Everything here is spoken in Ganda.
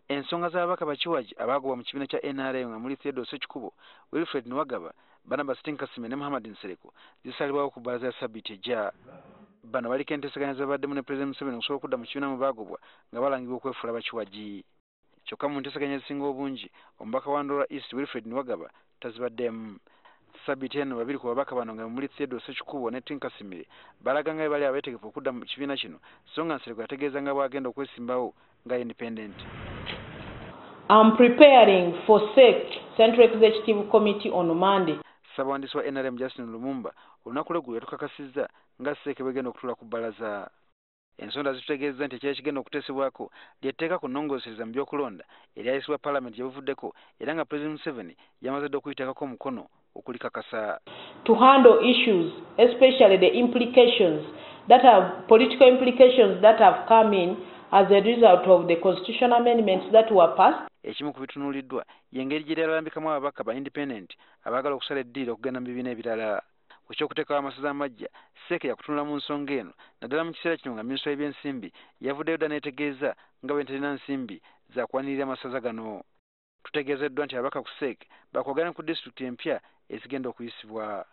ensonga z'ababaka bakiwaji abagobwa mu kibiina kya NRM nga muli Theodore Sekikubo, Wilfred Nwagaba, Barnabas Tinkasime ne Muhammad Nsereko zisalibwawo ku bbalaza ya Ssabbiiti ejja. Bano baliko enteeseganya zabaddemu ne President Museveni okusobola okudda mu kibiina mu bagobwa nga balangibwa okwefuula bakiwaji. Kyokka mu nteeseganya ezisinga obungi omubaka wa Ndora East Wilfred Nwagaba tazibaddemu. Ssabbiiti eno babiri ku babaka bano nga muli Theodore Sekikubo ne Tinkasime balaga nga bali abeetegefu okudda mu kibiina kino so nga Nsereko yategeeza nga bw'agenda okwesimbawo nga independent. I'm preparing for SEC, Central Executive Committee, on Monday. Ssaabawandiisi wa NRM Justin Lumumba olunaku lw'eggulo yatukakasizza nga SEC bw'egenda okutuula ku bbalaza. Ensonda zitutegeeza nti ekyali kigenda okuteesebwako ly'etteeka ku nnongoosereza mu by'okulonda eryayisibwa Paalamenti yabuvuddeko era nga President Museveni yamaze dda okuyiteekako omukono okulikakasa. To handle issues, especially the implications that have political implications that have come in as a result of the constitutional amendments that were passed. Ekimu ku bitunuuliddwa y'engeri gye lyalambikamu ababaka ba independent abaagala okusala eddiiro okugenda mu bibiina ebirala. Ku ky'okuteekawo amasaza amagya, SEC yakutunula mu nsonga eno naddala mu kiseera kino nga minisitule y'ebyensimbi yavuddeyo dda n'etegeeza nga bwe terina nsimbi za kwanirira amasaza gano. Tutegeezeddwa nti ababaka ku SEC bakwagala ku disitulikiti empya ezigenda okuyisibwa.